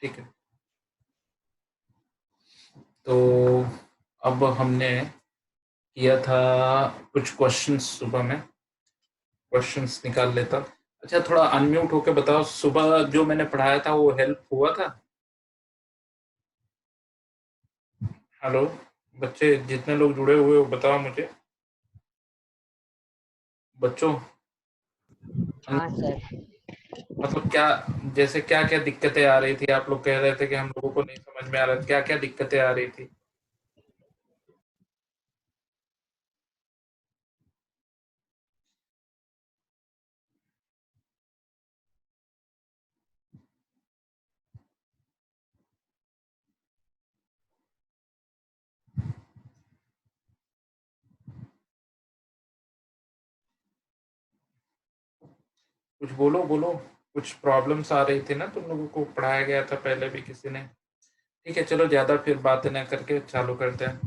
ठीक है, तो अब हमने किया था कुछ क्वेश्चंस, सुबह में क्वेश्चंस निकाल लेता। अच्छा, थोड़ा अनम्यूट होके बताओ, सुबह जो मैंने पढ़ाया था वो हेल्प हुआ था? हेलो बच्चे, जितने लोग जुड़े हुए हो बताओ मुझे। बच्चों, हाँ सर। मतलब क्या, जैसे क्या क्या दिक्कतें आ रही थी? आप लोग कह रहे थे कि हम लोगों को नहीं समझ में आ रहा था, क्या क्या दिक्कतें आ रही थी? कुछ बोलो बोलो, कुछ प्रॉब्लम्स आ रही थी ना? तुम लोगों को पढ़ाया गया था पहले भी किसी ने। ठीक है, चलो ज्यादा फिर बातें न करके चालू करते हैं।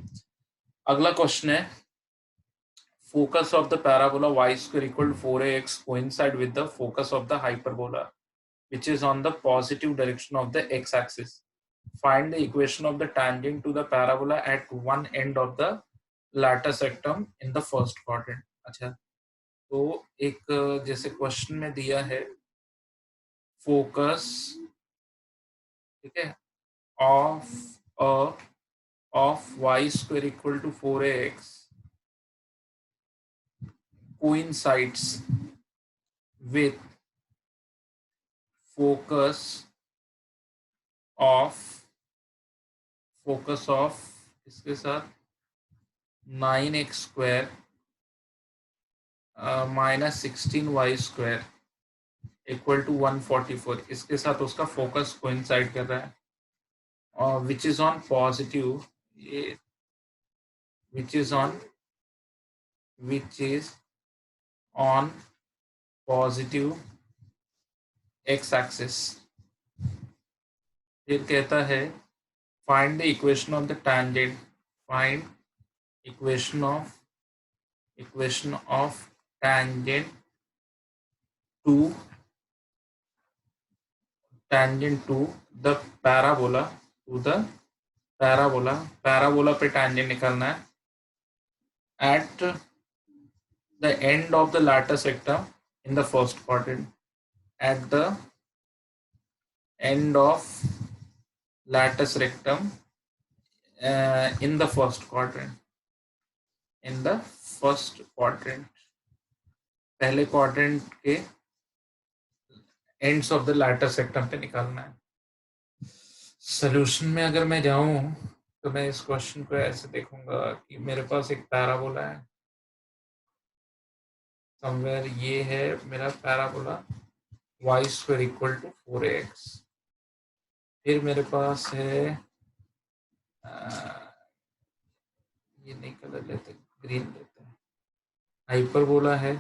अगला क्वेश्चन है, focus of the parabola y square equal to 4ax coincide with the focus of the hyperbola which is on the positive direction of the x-axis. Find the equation of the tangent to the parabola at one end of the latter sectum in the first quadrant. अच्छा, तो एक जैसे question में दिया है focus, ठीक है, of of y square equal to 4ax coincides with focus of इसके साथ 9x² minus 16y² equal to 144, इसके साथ उसका फोकस कोइंसाइड कर रहा है, और विच इज ऑन पॉजिटिव, ये which is on positive x axis. फिर कहता है find the equation of the tangent, find equation of tangent to the parabola, parabola पे tangent निकालना है at the end of the latter sectum in the first quadrant, at the end of latus rectum in the first quadrant, पहले quadrant के ends of the latter सेक्टम पे निकालना है। Solution में अगर मैं जाऊं तो मैं इस क्वेश्चन को ऐसे देखूंगा कि मेरे पास एक पैराबोला है समवेयर, ये है मेरा parabola y² equal to 4ax। फिर मेरे पास है ये नहीं कलर लेते, ग्रीन लेते हैं, हाइपरबोला है।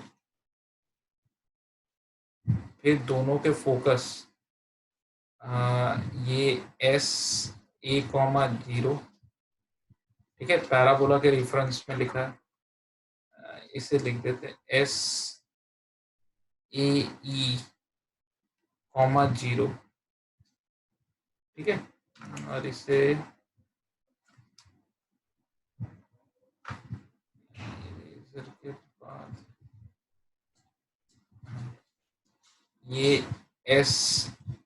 फिर दोनों के फोकस ये एस ए कॉमा 0, ठीक है, पैराबोला के रेफरेंस में लिखा है, इसे लिख देते हैं एस ए ई कॉमा 0, ठीक है, और इसे के बाद ये एस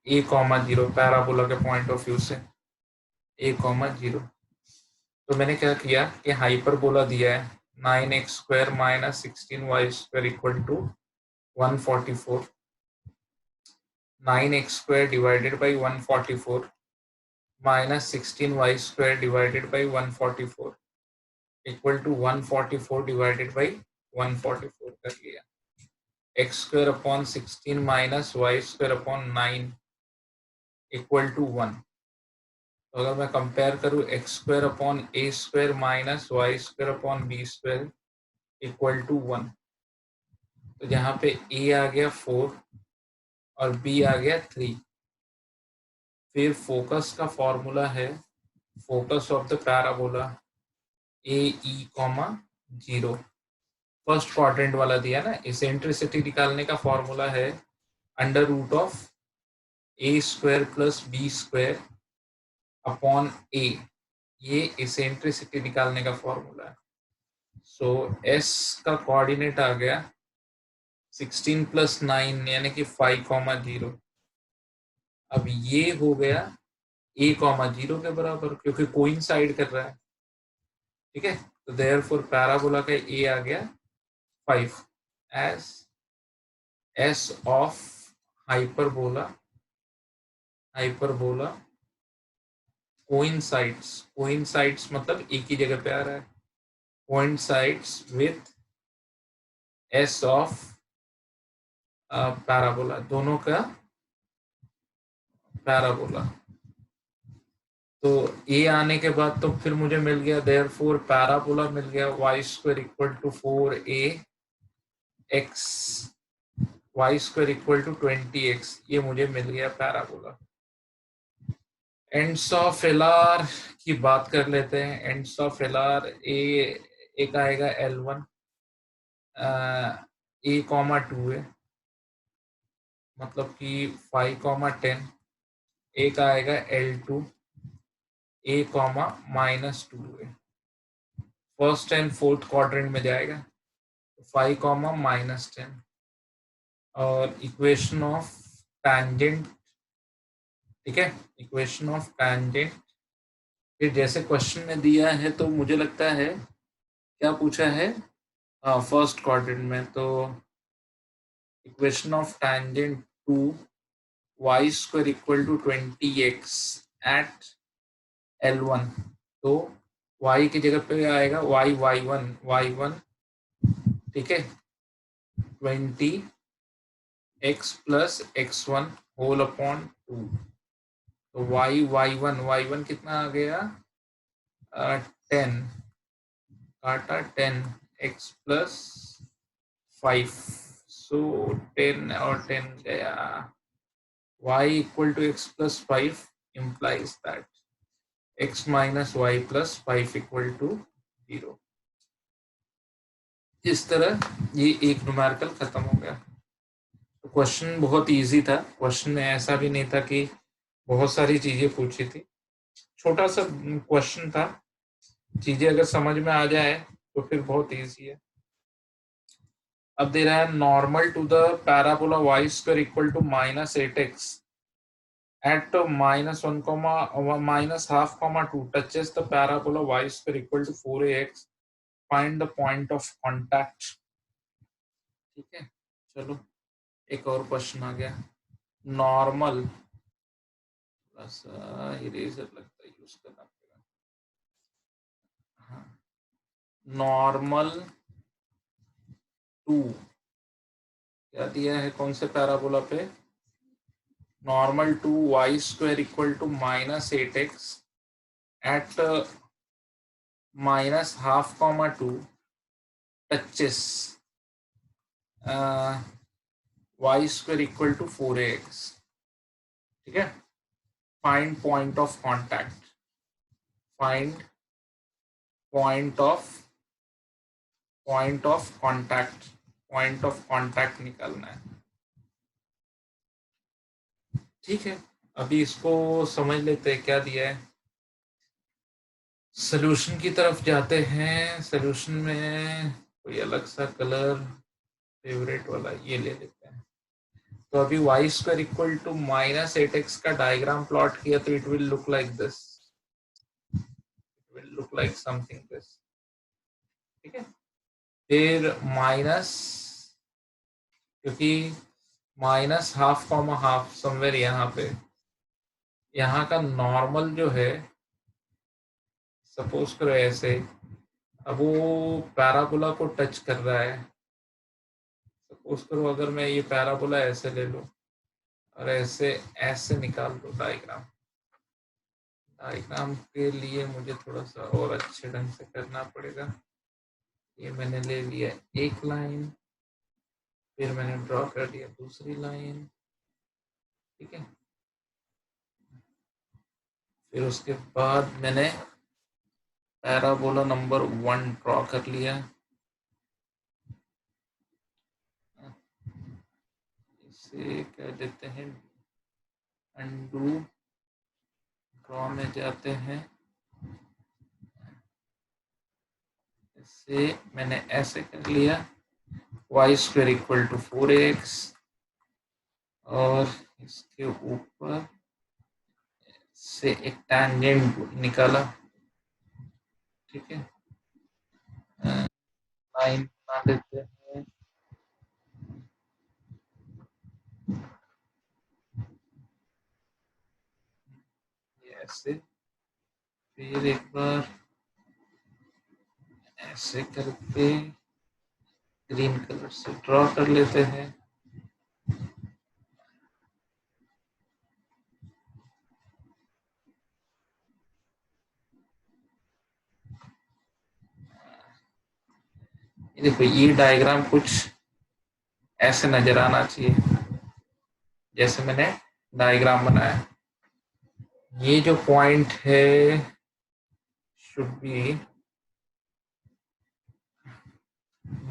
ए कॉमा 0 पैराबोला के पॉइंट ऑफ व्यू से ए कॉमा 0। तो मैंने क्या किया कि हाइपरबोला दिया है 9x² minus 16y² equal to 144, 9x² divided by 144 minus 16y² divided by 144 equal to 144 divided by 144 कर लिया। x² upon 16 minus y² upon 9 equal to 1। तो अगर मैं कंपेयर करूं x² upon a² minus y² upon b² equal to 1, तो यहाँ पे a आ गया 4 और b आ गया 3। फिर फोकस का फॉर्मूला है focus of the parabola A E comma 0, first quadrant वाला दिया ना, इसेंट्रिसिटी निकालने का फॉर्मूला है under root of A square plus B square upon A, ये इसेंट्रिसिटी निकालने का फॉर्मूला है। सो एस का कोऑर्डिनेट आ गया 16 प्लस 9 यानी कि 5,0। अब ये हो गया a,0 के बराबर क्योंकि कोइंसाइड कर रहा है, ठीक है। तो देयरफॉर पैराबोला का ए आ गया 5 as S of hyperbola coincides मतलब एक ही जगह पे आ रहा है, coincides with S of parabola, दोनों का पैराबोला। तो ए आने के बाद तो फिर मुझे मिल गया देयरफॉर पैराबोला मिल गया y square equal to 4a x, y square equal to 20x, ये मुझे मिल गया पैराबोला। एंड्स ऑफ एलआर की बात कर लेते हैं। एंड्स ऑफ एलआर एक आएगा L1 a,2 है, मतलब कि 5,10। एक आएगा L2 a,-2 है, फर्स्ट एंड फोर्थ क्वाड्रेंट में जाएगा 5,-10। और इक्वेशन ऑफ टैंजेंट, ठीक है, इक्वेशन ऑफ टैंजेंट फिर जैसे क्वेश्चन में दिया है तो मुझे लगता है क्या पूछा है फर्स्ट क्वाड्रेंट में, तो equation of tangent to y square equal to 20x at L1, तो y की जगह पे आएगा y1, ठीक है, 20x plus x1 whole upon 2। तो y1 कितना आ गया 10 काटा 10x प्लस 5, सो 10 और 10 गया, y equal to x plus 5 implies that x minus y plus 5 equal to 0। इस तरह ये एक न्यूमेरिकल खत्म हो गया। तो क्वेश्चन बहुत इजी था, क्वेश्चन में ऐसा भी नहीं था कि बहुत सारी चीजें पूछी थी, छोटा सा क्वेश्चन था, चीजें अगर समझ में आ जाए तो फिर बहुत इजी है। अब दे रहा है normal to the parabola y square equal to -8x at -1, -1/2 touches the parabola y square equal to 4ax, find the point of contact। ठीक है, चलो एक और क्वेश्चन आ गया। नॉर्मल, बस इरेजर लगता है यूज करना पड़ेगा। हाँ, नॉर्मल टू क्या दिया है, कौन से पैराबोला पे, normal to y square equal to -8x at -1/2 touches y square equal to 4ax, ठीक है। Find point of contact, find point of contact निकालना है, ठीक है। अभी इसको समझ लेते हैं क्या दिया है। सॉल्यूशन की तरफ जाते हैं। सॉल्यूशन में कोई अलग सा कलर फेवरेट वाला ये ले लेते हैं। तो अभी Y square equal to -8x का डायग्राम प्लॉट किया तो it will look like this, it will look like something this, ठीक है। फिर माइनस, क्योंकि -1/2 समवेयर यहाँ पे, यहाँ का नॉर्मल जो है सपोज करो ऐसे, अब वो पैराबोला को टच कर रहा है। सपोज करो अगर मैं ये पैराबोला ऐसे ले लूं और ऐसे ऐसे निकाल दो डायग्राम, डायग्राम के लिए मुझे थोड़ा सा और अच्छे ढंग से करना पड़ेगा। ये मैंने ले लिया एक लाइन, फिर मैंने ड्रॉ कर दिया दूसरी लाइन, ठीक है। फिर उसके बाद मैंने पैराबोला नंबर 1 ड्रॉ कर लिया, इसे कह देते हैं अनडू ड्रॉ में जाते हैं, इससे मैंने ऐसे कर लिया, Y square equal to 4x और इसके ऊपर से एक टैंजेंट निकाला, ठीक है, लाइन बना देते हैं, ये ऐसे, फिर एक बार ऐसे करके ग्रीन कलर से ड्रॉ कर लेते हैं। देखो ये डायग्राम कुछ ऐसे नजर आना चाहिए जैसे मैंने डायग्राम बनाया। ये जो पॉइंट है should be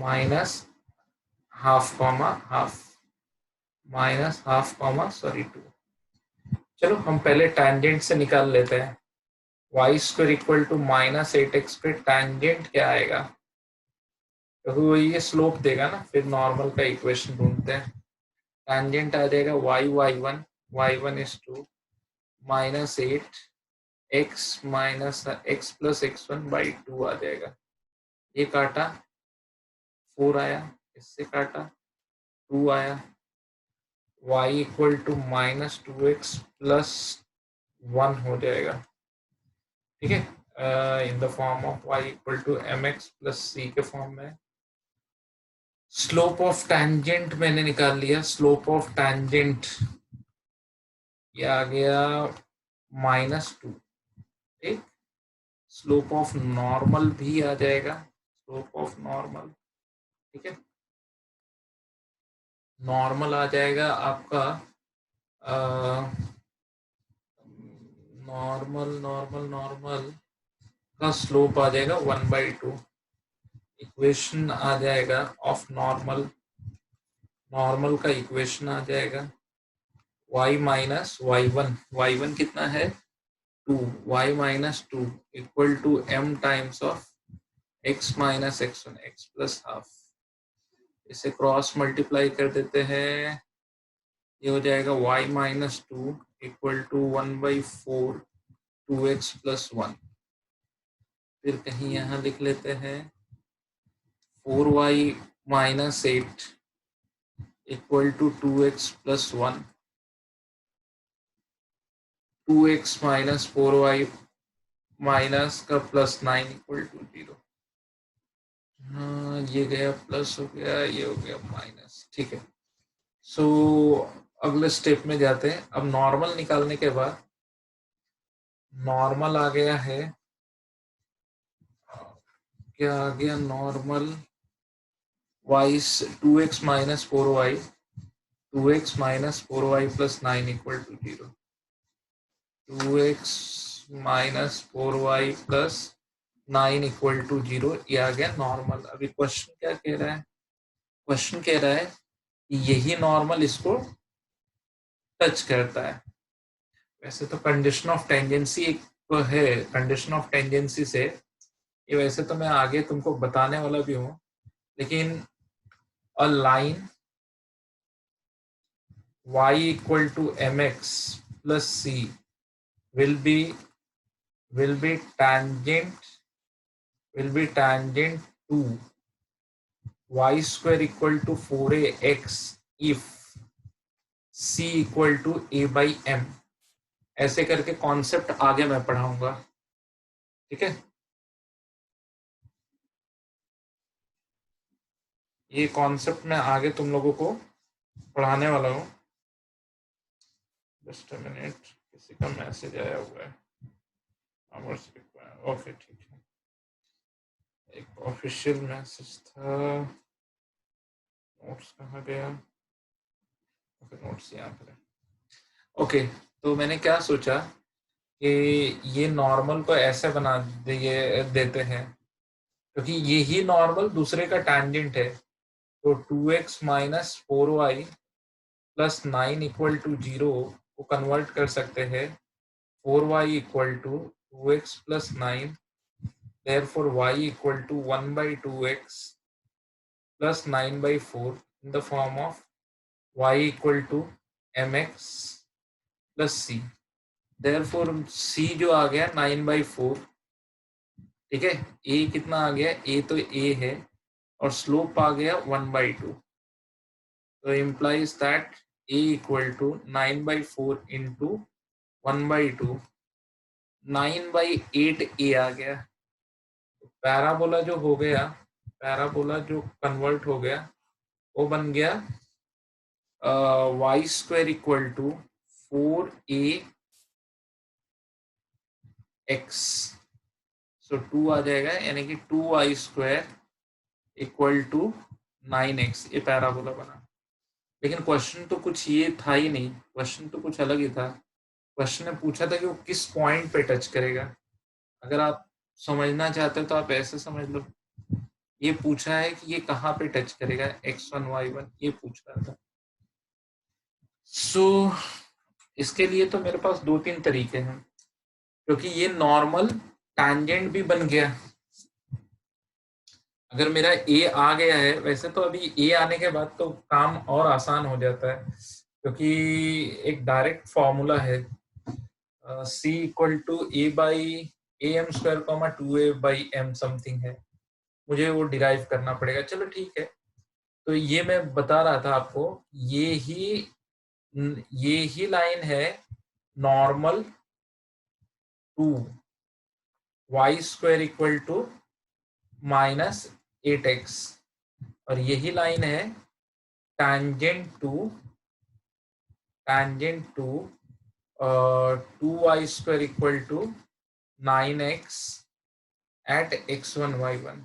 minus half comma half, minus half comma sorry 2। चलो हम पहले टैंजेंट से निकाल लेते हैं। Y square equal to -8x पे टैंजेंट क्या आएगा, क्योंकि वो ये स्लोप देगा ना, फिर नॉर्मल का इक्वेशन ढूंढते हैं। टैंजेंट आ जाएगा y1 is to -8 x minus x plus x1 by 2 आ जाएगा। ये काटा 4 आया, इससे काटा 2 आया, y equal to -2x plus 1 हो जाएगा, ठीक है, in the form of y equal to mx plus c के फॉर्म में। स्लोप ऑफ टैंजेंट मैंने निकाल लिया, स्लोप ऑफ टैंजेंट ये आ गया -2, ठीक। स्लोप ऑफ नॉर्मल भी आ जाएगा, स्लोप ऑफ नॉर्मल, ठीक है, नॉर्मल आ जाएगा आपका नॉर्मल का स्लोप आ जाएगा 1/2। इक्वेशन आ जाएगा ऑफ नॉर्मल, नॉर्मल का इक्वेशन आ जाएगा y माइनस y1 कितना है 2, y minus 2 equal to m times of x minus x1 x plus half. इसे क्रॉस मल्टीप्लाई कर देते हैं, ये हो जाएगा y minus 2 equal to 1/4 2x plus 1। फिर कहीं यहाँ लिख लेते हैं 4y minus 8 equal to 2x plus 1, 2x minus 4y minus का प्लस 9 इक्वल टू 0। हाँ ये गया प्लस हो गया, ये हो गया माइनस, ठीक है। सो अगले स्टेप में जाते हैं। अब नॉर्मल निकालने के बाद नॉर्मल आ गया है, क्या आ गया normal, y 2x minus 4y 2x minus 4y plus 9 equal to 0, 2x minus 4y plus 9 equal to 0, ये आ गया नॉर्मल। अभी क्वेश्चन क्या कह रहा है, क्वेश्चन कह रहा है कि यही नॉर्मल इसको टच करता है। वैसे तो कंडीशन ऑफ टेंजेंसी एक तो है, कंडीशन ऑफ टेंजेंसी से ये वैसे तो मैं आगे तुमको बताने वाला भी हूँ, लेकिन a line y equal to mx plus c will be tangent to y square equal to 4ax if c equal to a by m। ऐसे करके कॉन्सेप्ट आगे मैं पढ़ाऊंगा, ठीक है। ये कॉन्सेप्ट मैं आगे तुम लोगों को पढ़ाने वाला हूँ। जस्ट अ मिनट, किसी का मैसेज आया हुआ है, ओके ठीक है, एक ऑफिशियल मैसेज था, नोट्स कहाँ गया, ओके नोट्स यहाँ पर है। ओके तो मैंने क्या सोचा कि ये नॉर्मल को ऐसे बना देते हैं, क्योंकि यही नॉर्मल दूसरे का टैंजेंट है। तो 2x minus 4y plus 9 equal to 0 को कन्वर्ट कर सकते हैं 4y equal to 2x plus 9, therefore y equal to 1 by 2x plus 9 by 4 in the form of y equal to mx plus c. therefore c जो आ गया 9 by 4, ठीक है, a कितना आ गया, a तो a है और स्लोप आ गया 1 by 2, तो implies that a equal to 9 by 4 into 1 by 2, 9 by 8 a आ गया। पैराबोला जो हो गया, पैराबोला जो कन्वर्ट हो गया वो बन गया y square equal to 4ax, सो 2 आ जाएगा, यानी कि 2y square equal to 9x, ये पैराबोला बना। लेकिन क्वेश्चन तो कुछ ये था ही नहीं, क्वेश्चन तो कुछ अलग ही था। क्वेश्चन ने पूछा था कि वो किस पॉइंट पे टच करेगा। अगर आप समझना चाहते हो तो आप ऐसे समझ लो, ये पूछा है कि ये कहाँ पे टच करेगा, x1 y1, ये पूछ रहा था। सो इसके लिए तो मेरे पास 2-3 तरीके हैं, क्योंकि ये नॉर्मल टैंजेंट भी बन गया। अगर मेरा ए आ गया है, वैसे तो अभी ए आने के बाद तो काम और आसान हो जाता है, क्योंकि एक डायरेक्ट फॉर्मूला है C equal to A by A M square comma 2a by M something है, मुझे वो डिराइव करना पड़ेगा। चलो ठीक है, तो ये मैं बता रहा था आपको, ये ही लाइन है normal to y square equal to -8x, और यही लाइन है tangent to 2y square equal to 9x at x1 y1।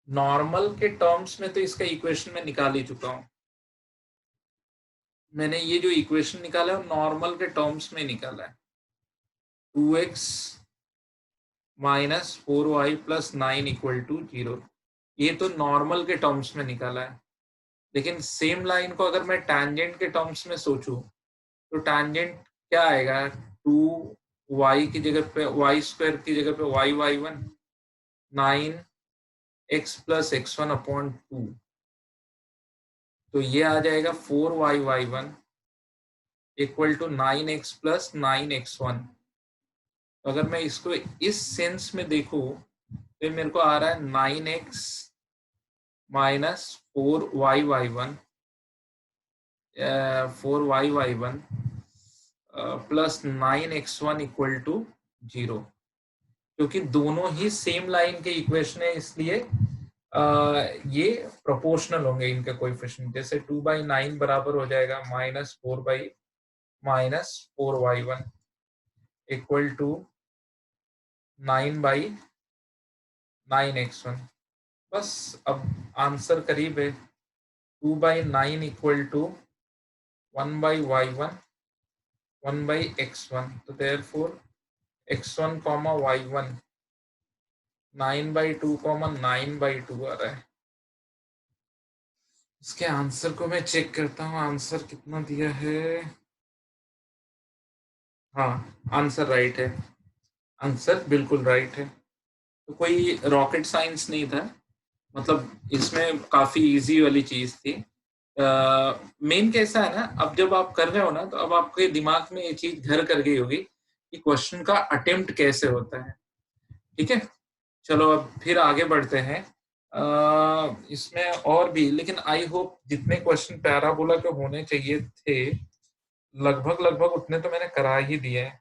Normal के टर्म्स में तो इसका इक्वेशन मैं निकाल ही चुका हूं, मैंने ये जो इक्वेशन निकाला है नॉर्मल के टर्म्स में निकाला है, 2x minus 4y plus 9 equal to 0, ये तो नॉर्मल के टर्म्स में निकाला है। लेकिन सेम लाइन को अगर मैं टैंजेंट के टर्म्स में सोचूं तो टैंजेंट क्या आएगा, 2y की जगह पे y स्क्वायर की जगह पे y1, 9x plus x1 upon 2, तो ये आ जाएगा 4y1 equal to 9x plus 9x1। तो अगर मैं इसको इस सेंस में देखूं तो मेरे को आ रहा है 9x minus 4y1 plus 9x1 equal to 0, क्योंकि दोनों ही सेम लाइन के इक्वेशन है, इसलिए ये प्रोपोर्शनल होंगे इनके कोएफिशिएंट। जैसे 2/9 बराबर हो जाएगा -4y1 इक्वल टू 9/9x1। बस अब आंसर करीब है, 2/9 इक्वल टू 1/y1 1/x1, तो therefore x1 comma y1 9/2 comma 9/2 आ रहा है। इसके आंसर को मैं चेक करता हूँ, आंसर कितना दिया है। हाँ, आंसर राइट है, आंसर बिल्कुल राइट है। तो कोई रॉकेट साइंस नहीं था, मतलब इसमें काफी इजी वाली चीज थी। मेन कैसा है ना, अब जब आप कर रहे हो ना, तो अब आपके दिमाग में ये चीज घर कर गई होगी कि क्वेश्चन का अटेम्प्ट कैसे होता है। ठीक है, चलो अब फिर आगे बढ़ते हैं। इसमें और भी, लेकिन आई होप जितने क्वेश्चन पैराबोला के होने चाहिए थे लगभग लगभग उतने तो मैंने करा ही दिए हैं।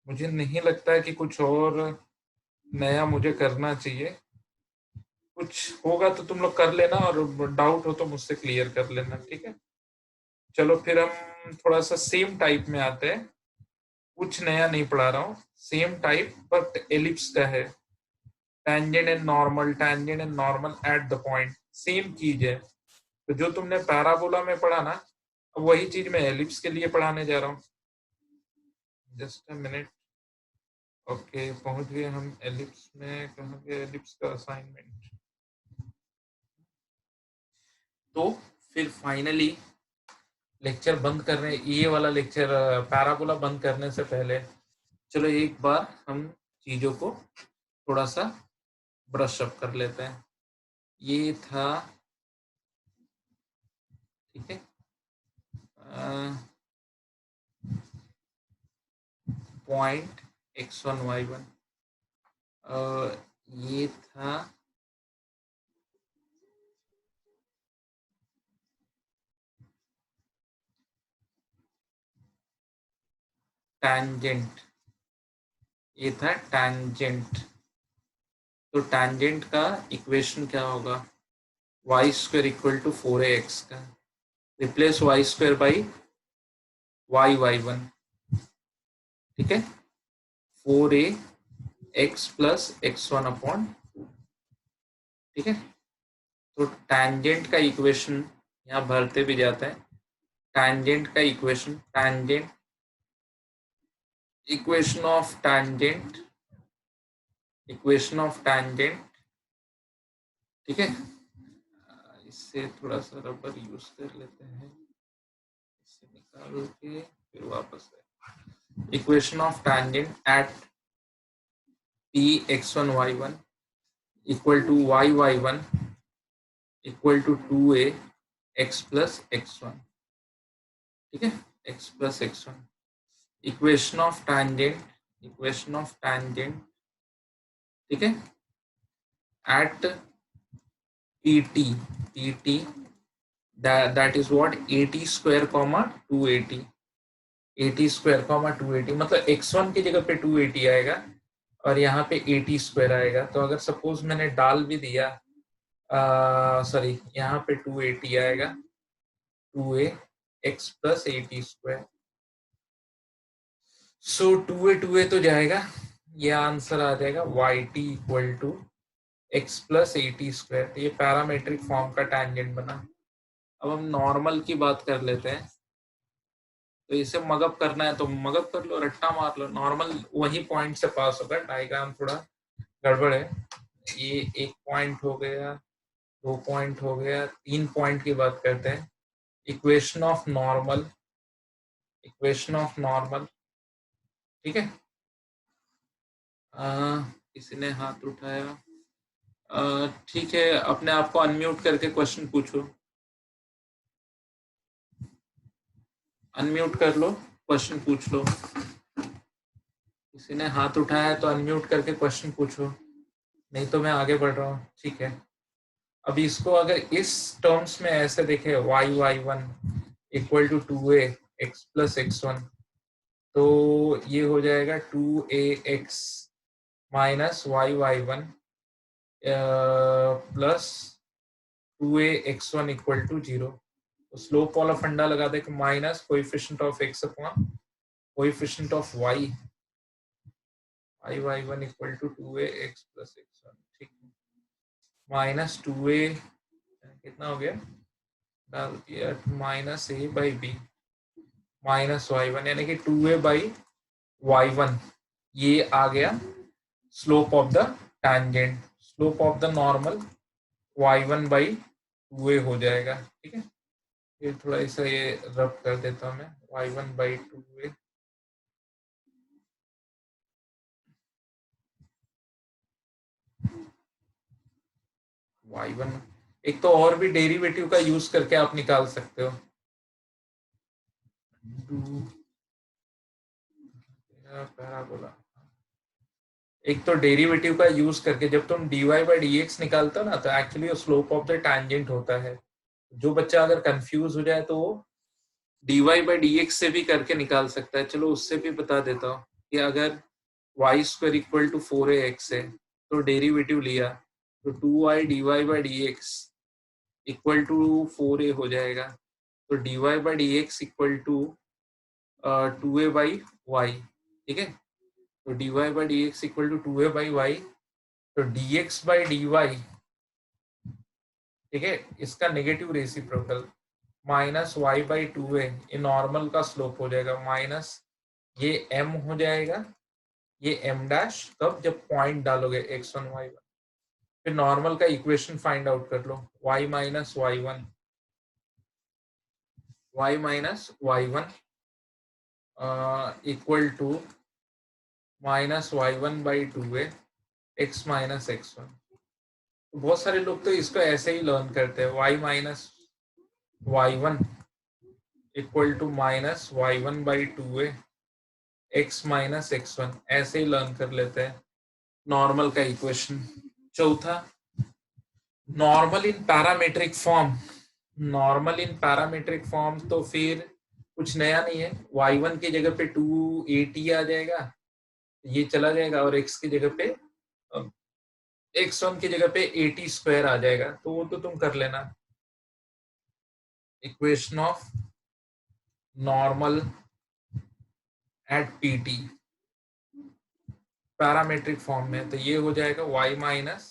मुझे नहीं लगता है कि कुछ और नया मुझे करना चाहिए। कुछ होगा तो तुम लोग कर लेना, और डाउट हो तो मुझसे क्लियर कर लेना, ठीक है। चलो फिर हम थोड़ा सा सेम टाइप में आते हैं, कुछ नया नहीं पढ़ा रहा हूँ, सेम टाइप बट एलिप्स का है। tangent and normal at the point, same चीज है। तो जो तुमने पैराबोला में पढ़ा ना, अब वही चीज मैं एलिप्स के लिए पढ़ाने जा रहा हूँ। Just a minute. ओके, पहुंच गए हम एलिप्स में। कहाँ गया एलिप्स का असाइनमेंट। तो फिर फाइनली लेक्चर बंद करने, ये वाला लेक्चर पैराबोला बंद करने से पहले चलो एक बार हम चीजों को थोड़ा सा ब्रश अप कर लेते हैं। ये था, ठीक है, पॉइंट x1 y1, ये था टैंजेंट, ये था टैंजेंट। तो टैंजेंट का इक्वेशन क्या होगा, Y square equal to 4ax का, replace Y square by Y Y one, ठीक है, 4ax प्लस x1 अपॉन, ठीक है। तो टैंजेंट का इक्वेशन यहाँ भरते भी जाता है, टैंजेंट का equation, tangent, equation of tangent, equation of tangent, ठीक है। इससे थोड़ा सा रबर यूज कर लेते हैं, इससे निकाल के फिर वापस है। Equation of tangent at p x1 y1 equal to y y1 equal to 2a x plus x1, ठीक है, x plus x1। Equation of tangent, equation of tangent, ठीक है, at pt, pt that is what 80 square comma 280, 80 square comma 280, मतलब x1 की जगह पे 280 आएगा और यहाँ पे 80 स्क्वायर आएगा। तो अगर सपोज मैंने डाल भी दिया, सॉरी, यहाँ पे 280 आएगा, 2a x प्लस 80 स्क्वायर, सो 2a तो जाएगा, ये आंसर आ जाएगा yt equal to x plus 80 square. तो ये पैरामेट्रिक फॉर्म का टैंजेंट बना। अब हम नॉर्मल की बात कर लेते हैं। तो इसे मगअप करना है तो मगअप कर लो, रट्टा मार लो, नॉर्मल वही पॉइंट से पास होगा। डायग्राम थोड़ा गड़बड़ है। ये एक पॉइंट हो गया, 2 पॉइंट हो गया, 3 पॉइंट की बात करते हैं। Equation of normal, equation of normal, ठीक है। किसी ने हाथ उठाया, ठीक है, अपने आप को अनम्यूट करके क्वेश्चन पूछो, अनम्यूट कर लो, क्वेश्चन पूछ लो। किसी ने हाथ उठाया है तो अनम्यूट करके क्वेश्चन पूछो, नहीं तो मैं आगे बढ़ रहा हूँ, ठीक है। अब इसको अगर इस टर्म्स में ऐसे देखे, Y Y one equal to 2a x plus x1, तो ये हो जाएगा 2ax minus Y Y one plus 2ax1 equal to 0। तो स्लोप वाला फंडा लगा दे कि minus coefficient of x upon coefficient of y, Y Y one equal to 2ax plus x1, ठीक है, माइनस 2a कितना हो गया, डाल दिया, minus a by B minus y1, यानी कि 2a बाई y1, ये आ गया slope of the tangent, slope of the normal y1 by 2a हो जाएगा, ठीक है। ये थोड़ा सा ये रब कर देता हूँ मैं, y1 बाई 2a, y1, एक तो और भी डेरिवेटिव का यूज करके आप निकाल सकते हो। पैराबोला, एक तो डेरिवेटिव का यूज करके जब तुम dy बाई डी एक्स निकालते हो ना, तो actually slope of the tangent होता है। जो बच्चा अगर कंफ्यूज हो जाए तो वो dy बाई डी एक्स से भी करके निकाल सकता है। चलो उससे भी बता देता हूँ कि अगर Y square equal to 4ax है तो डेरिवेटिव लिया तो 2y dy by D X equal to 4a हो जाएगा। तो dy by D X equal to 2a by Y, ठीक है। तो dy by D X equal to 2a by Y, तो dx बाई dy, ठीक है, इसका negative reciprocal minus y by 2a, ये नॉर्मल का स्लोप हो जाएगा, माइनस ये m हो जाएगा, ये m डैश, तब जब पॉइंट डालोगे x1 y1, फिर नॉर्मल का इक्वेशन फाइंड आउट कर लो, y minus y1 y minus y1 equal to minus y1 by 2a x minus x1। तो बहुत सारे लोग तो इसको ऐसे ही लर्न करते हैं, y minus y1 equal to minus y1 by 2a x minus x1, ऐसे ही लर्न कर लेते हैं नॉर्मल का इक्वेशन। चौथा, नॉर्मल इन पैरामीट्रिक फॉर्म। नॉर्मल इन पैरामीट्रिक फॉर्म तो फिर कुछ नया नहीं है, y1 की जगह पे 280 आ जाएगा, ये चला जाएगा, और x की जगह पे x1 की जगह पे 80 स्क्वायर आ जाएगा, तो वो तो तुम कर लेना। Equation of normal at PT parametric form में, तो ये हो जाएगा y माइनस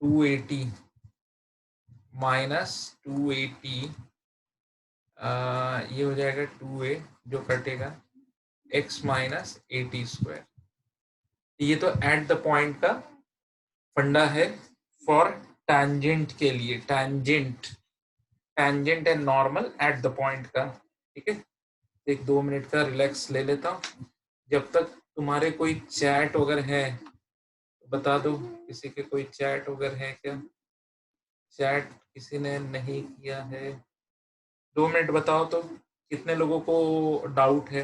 280 माइनस 280, ये हो जाएगा 2a जो कटेगा x माइनस 80 स्क्वायर। ये तो एट द पॉइंट का फंडा है फॉर टैंजेंट के लिए, tangent tangent and normal at the point का। ठीक है, एक 2 मिनट का रिलैक्स ले लेता हूँ, जब तक तुम्हारे कोई चैट वगैरह है बता दो, किसी के कोई चैट वगैरह है क्या? चैट किसी ने नहीं किया है, 2 मिनट बताओ तो कितने लोगों को डाउट है,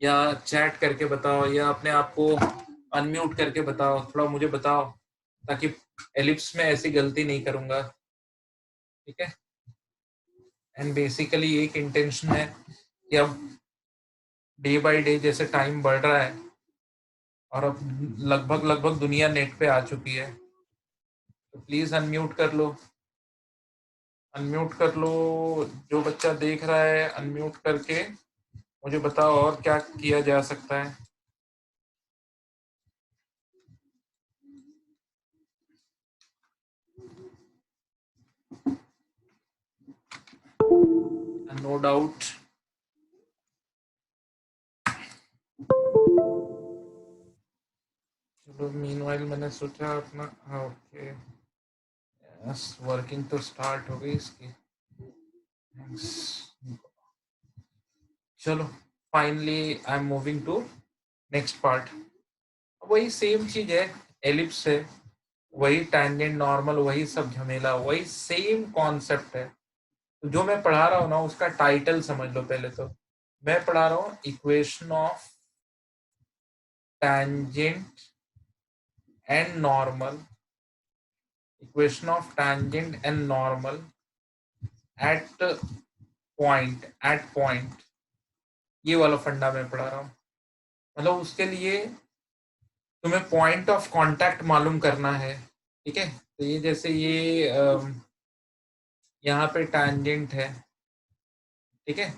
या चैट करके बताओ, या अपने आप को अनम्यूट करके बताओ, थोड़ा मुझे बताओ ताकि एलिप्स में ऐसी गलती नहीं करूंगा। ठीक है, एंड बेसिकली एक इंटेंशन है कि अब डे बाय डे जैसे टाइम बढ़ रहा है और अब लगभग लगभग दुनिया नेट पे आ चुकी है, तो प्लीज अनम्यूट कर लो, अनम्यूट कर लो। जो बच्चा देख रहा है अनम्यूट करके मुझे बताओ और क्या किया जा सकता है। No doubt. चलो मीनवाइल मैंने सोचा अपना, ओके यस, वर्किंग तो स्टार्ट हो गई इसकी। चलो finally I am moving to next part. वही सेम चीज है, एलिप्स है, वही टैंजेंट नॉर्मल, वही सब झमेला, वही सेम कॉन्सेप्ट है। तो जो मैं पढ़ा रहा हूँ ना उसका टाइटल समझ लो पहले तो। मैं पढ़ा रहा हूँ equation of tangent and normal, equation of tangent and normal at point, ये वाला फंडा मैं पढ़ा रहा हूँ। मतलब उसके लिए तुम्हें पॉइंट ऑफ कांटेक्ट मालूम करना है। ठीक है, तो ये जैसे ये यहाँ पे टैंजेंट है, ठीक है,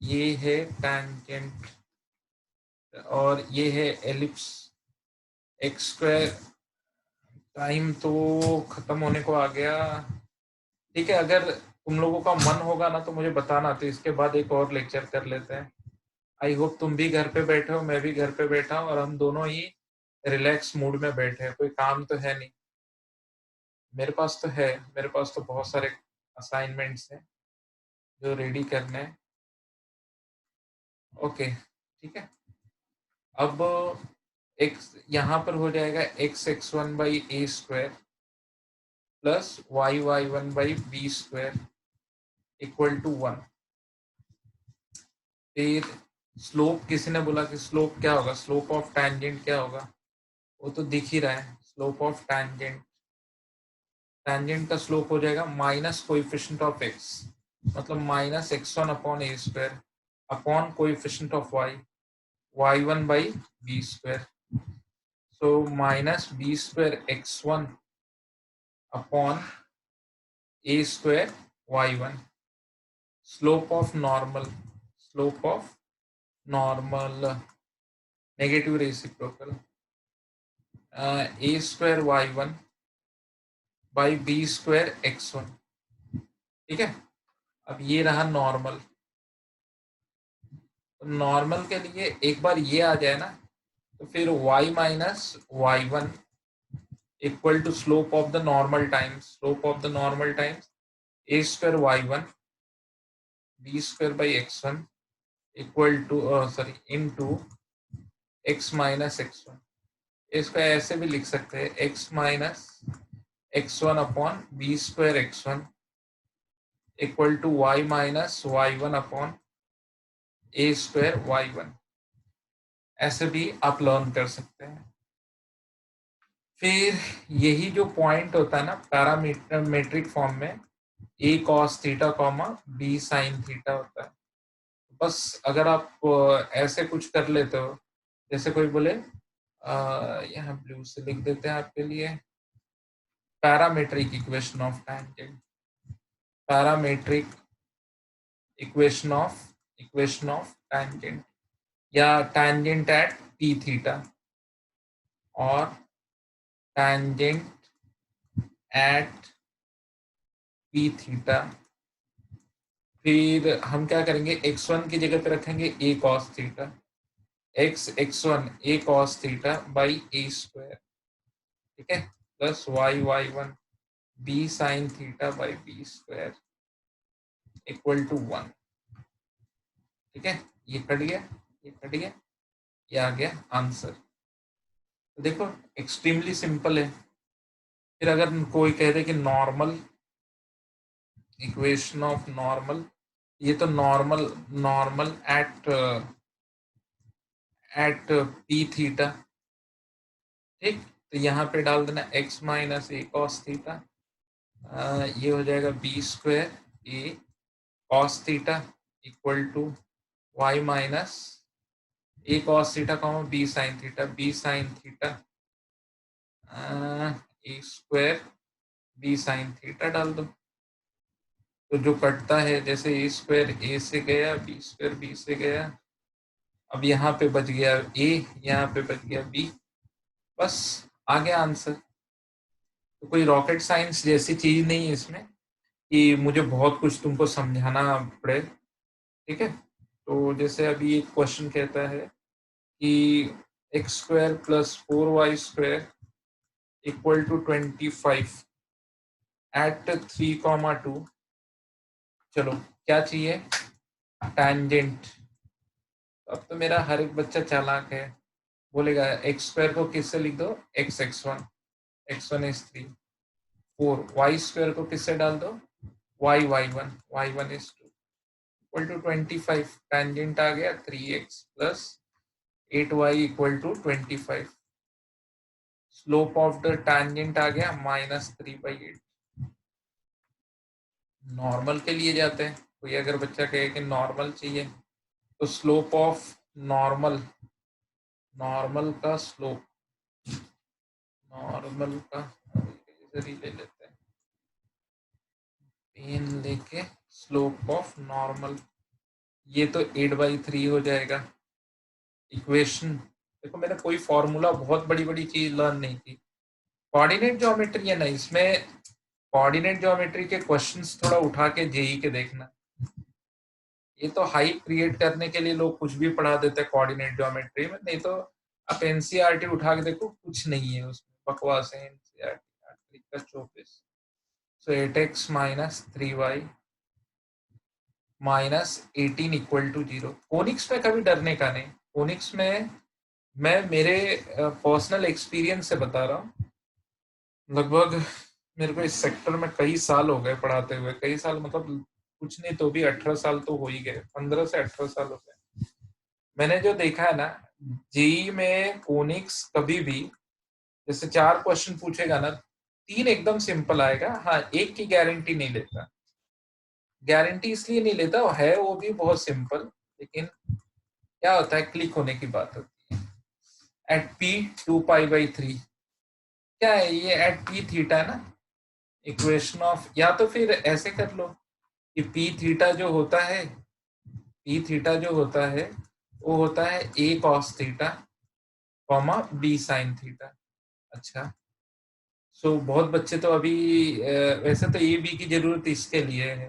ये है टैंजेंट और ये है एलिप्स, एक्स स्क्वायर। टाइम तो खत्म होने को आ गया। ठीक है, अगर तुम लोगों का मन होगा ना तो मुझे बताना, तो इसके बाद एक और लेक्चर कर लेते हैं। आई होप तुम भी घर पे बैठे हो, मैं भी घर पे बैठा हूँ, और हम दोनों ही रिलैक्स मूड में बैठे हैं, कोई काम तो है नहीं। मेरे पास तो है, मेरे पास तो बहुत सारे असाइनमेंट्स हैं जो रेडी करने हैं। ओके ठीक है, अब एक्स यहाँ पर हो जाएगा x(x1) by A square plus y(y1) by B square equal to 1। फिर स्लोप, किसी ने बोला कि स्लोप क्या होगा, स्लोप ऑफ टैंजेंट क्या होगा, वो तो दिख ही रहा है। स्लोप ऑफ टैंजेंट, टैंजेंट का स्लोप हो जाएगा माइनस कोएफिशिएंट ऑफ x, मतलब minus x1 upon A square upon coefficient of y, y1 by B square. So minus B square x1 upon A square y1। Slope of normal, slope of normal negative reciprocal, A square y1 by B square x1। ठीक है, अब ये रहा normal. Normal के लिए एक बार ये आ जाए ना, तो फिर y minus y1 equal to slope of the normal times, slope of the normal times A square y1 B square by x1 equal to sorry into x minus x1। इसको ऐसे भी लिख सकते हैं x minus x1 upon B square x1 equal to y minus y1 upon A square y1। ऐसे भी आप learn कर सकते हैं। फिर यही जो पॉइंट होता है ना पैरामीट्रिक फॉर्म में, A cos theta comma B sine theta होता है। बस अगर आप ऐसे कुछ कर लेते हो, जैसे कोई बोले यहाँ ब्लू से लिख देते हैं आपके लिए, parametric equation of tangent, parametric equation of tangent या टैंजेंट एट पी थीटा और टैंजेंट एट पी थीटा। फिर हम क्या करेंगे, x1 की जगह पे रखेंगे a cos theta, x1 a cos theta by a square, ठीक है, plus y1 b sin theta by b square equal to 1। ठीक है, ये कट गया, ये कट गया, ये आ गया आंसर। तो देखो एक्सट्रीमली सिंपल है। फिर अगर कोई कह दे कि नॉर्मल इक्वेशन ऑफ नॉर्मल, ये तो नॉर्मल एट पी थीटा, ठीक, तो यहाँ पे डाल देना x minus A cos theta, ये हो जाएगा B square A cos theta equal to y minus A cos theta comma B sine theta, B sine theta A square B sine theta डाल दो। तो जो कटता है, जैसे ए स्क्वायर ए से गया, बी स्क्वायर बी से गया, अब यहाँ पे बच गया ए, यहाँ पे बच गया बी, बस आ गया आंसर। तो कोई रॉकेट साइंस जैसी चीज नहीं है इसमें कि मुझे बहुत कुछ तुमको समझाना पड़े। ठीक है, तो जैसे अभी एक क्वेश्चन कहता है कि X square plus 4y square equal to 25 at 3,2। चलो क्या चाहिए, टैंजेंट। अब तो मेरा हर एक बच्चा चालाक है, बोलेगा एक्स स्क्वायर को किससे लिख दो, x1 इज 3, 4 y स्क्वायर को किससे डाल दो, y1 is 2 equal to 25। Tangent आ गया 3x plus 8y equal to 25। Slope of the tangent आ गया -3/8। नॉर्मल के लिए जाते हैं। कोई अगर बच्चा कहे कि नॉर्मल चाहिए, तो स्लोप ऑफ नॉर्मल का स्लोप, नॉर्मल का इधर ही ले लेते हैं, पेन लेके, स्लोप ऑफ नॉर्मल, ये तो 8/3 हो जाएगा। इक्वेशन देखो, मैंने कोई फॉर्मूला बहुत बड़ी बड़ी चीज लर्न नहीं की। कोऑर्डिनेट ज्योमेट्री है ना, इसमें कोऑर्डिनेट ज्योमेट्री के क्वेश्चंस थोड़ा उठा के जेई के देखना। ये तो हाइप क्रिएट करने के लिए लोग कुछ भी पढ़ा देते हैं कोऑर्डिनेट ज्योमेट्री में, नहीं तो आप एनसीईआरटी उठा के देखो, कुछ नहीं है उसमें, बकवास है एनसीईआरटी का 24। So 8x minus 3y minus 18 equal to 0। Conics में कभी डरने का नहीं। कोनिक्स में मैं मेरे पर्सनल एक्सपीरियंस से बता रहा हूँ, लगभग मेरे को इस सेक्टर में कई साल हो गए पढ़ाते हुए, कई साल मतलब कुछ नहीं तो भी 18 साल तो हो ही गए, 15 से 18 साल हो गए। मैंने जो देखा है ना, जेई में कोनिक्स कभी भी, जैसे 4 क्वेश्चन पूछेगा ना, 3 एकदम सिंपल आएगा, हाँ एक की गारंटी नहीं लेता। गारंटी इसलिए नहीं लेता, है वो भी बहुत सिंपल, लेकिन क्या होता है, क्लिक होने की बात होती है। एट पी 2π/3 क्या है ये, एट पी थीटा है ना, इक्वेशन ऑफ, या तो फिर ऐसे कर लो कि पी थीटा जो होता है, वो होता है A cos theta comma B sine theta. अच्छा, सो बहुत बच्चे तो अभी वैसे तो ए बी की जरूरत इसके लिए है,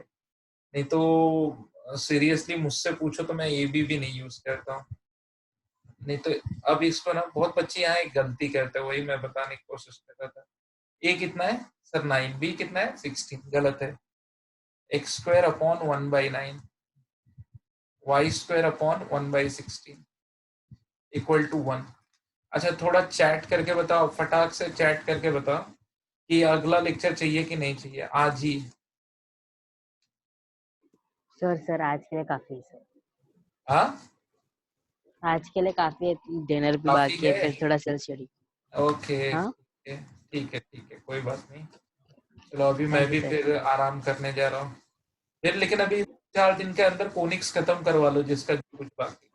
नहीं तो सीरियसली मुझसे पूछो तो मैं ए बी भी नहीं यूज करता हूँ। नहीं तो अब इसको ना बहुत बच्चे यहाँ एक गलती करते हैं, वही मैं बताने की कोशिश कर रहा था। ए कितना है सर, 9, बी कितना है 16, गलत है। x² upon 1/9, Y square upon 1/16 equal to 1। अच्छा थोड़ा चैट करके बताओ, फटाक से चैट करके बताओ कि अगला लेक्चर चाहिए कि नहीं चाहिए आज ही। सर आज के लिए काफी है सर। हाँ आज के लिए काफी है, डिनर भी काफी बाकी है, है। फिर थोड़ा सेल्फ स्टडी। ओके हाँ ठीक है कोई बात नहीं। चलो अभी मैं थैंक यू भी सर। फिर आराम करने जा रहा हूँ फिर, लेकिन अभी 4 दिन के अंदर कोनिक्स खत्म करवा लो जिसका जो कुछ बाकी।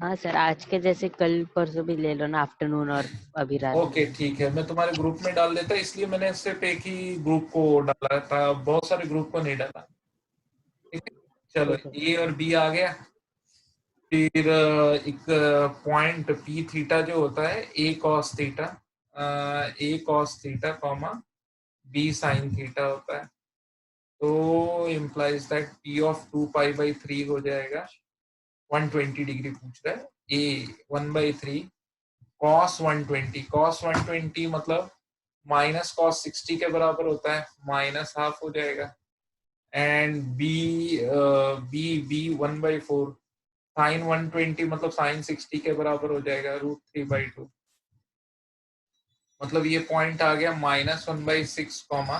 हाँ सर, आज के जैसे कल परसों भी ले लो ना, आफ्टरनून और अभी रात में। ओके ठीक है, मैं तुम्हारे ग्रुप में डाल देता, इसलिए मैंने सिर्फ एक ही ग्रुप को डाला था, बहुत सारे ग्रुप को नहीं डाला। ठीक है चलो ठीक है ए और बी आ गया। फिर एक पॉइंट पी थीटा जो होता है A cos theta comma B sine theta होता है, तो implies that P of 2 pi हो जाएगा 120 डिग्री पूछ रहा है। ए 1/3 cos 120 मतलब माइनस कॉस 60 के बराबर होता है, माइनस हाफ हो जाएगा। एंड बी बी 1/4 साइन 120 मतलब साइन 60 के बराबर हो जाएगा √3/2। मतलब ये पॉइंट आ गया -1/6 कॉमा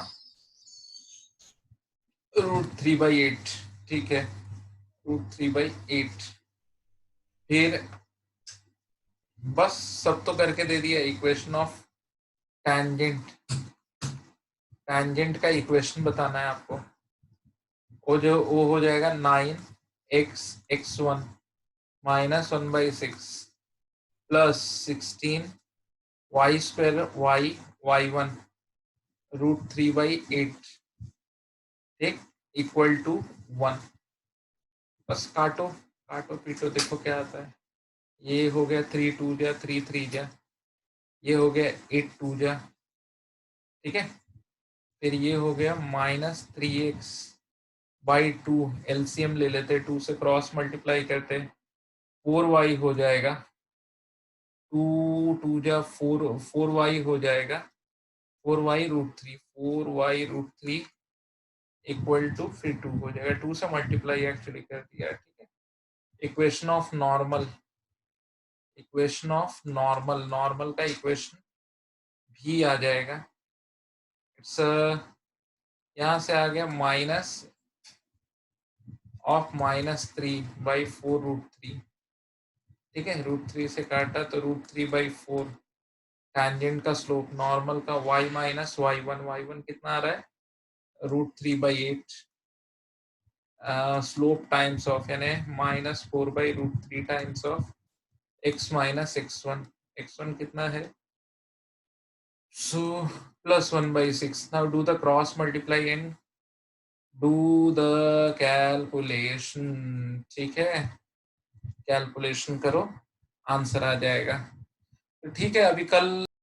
√3/8। ठीक है √3/8। फिर बस सब तो करके दे दिया। इक्वेशन ऑफ टैंजेंट, टैंजेंट का इक्वेशन बताना है आपको। वो हो जाएगा 9x(x1) -1/6 प्लस 16y² √3/8 ठीक इक्वल टू 1। बस काटो काटो पीटो देखो क्या आता है। ये हो गया 3 2 जा 3 3 जा, ये हो गया 8 2 जा। ठीक है फिर ये हो गया -3x/2, एलसीएम ले लेते, 2 से क्रॉस मल्टीप्लाई करते 4y हो जाएगा, 2 2 जा 4 4y हो जाएगा, 4y√3 इक्वल टू फिर 2 हो जाएगा, 2 से मल्टीप्लाई एक्चुअली कर दिया। ठीक है इक्वेशन ऑफ नॉर्मल, नॉर्मल का इक्वेशन भी आ जाएगा। इट्स यहाँ से आ गया माइनस ऑफ -3/4√3। ठीक है √3 से काटा तो √3/4 टैंजेंट का स्लोप नॉर्मल का y-y1 कितना आ रहा है √3/8 स्लोप टाइम्स ऑफ यानी -4/√3 times of x minus x1 कितना है सो +1/6। Now do the cross multiply and do the calculation. ठीक है कैलकुलेशन करो आंसर आ जाएगा। तो ठीक है अभी कल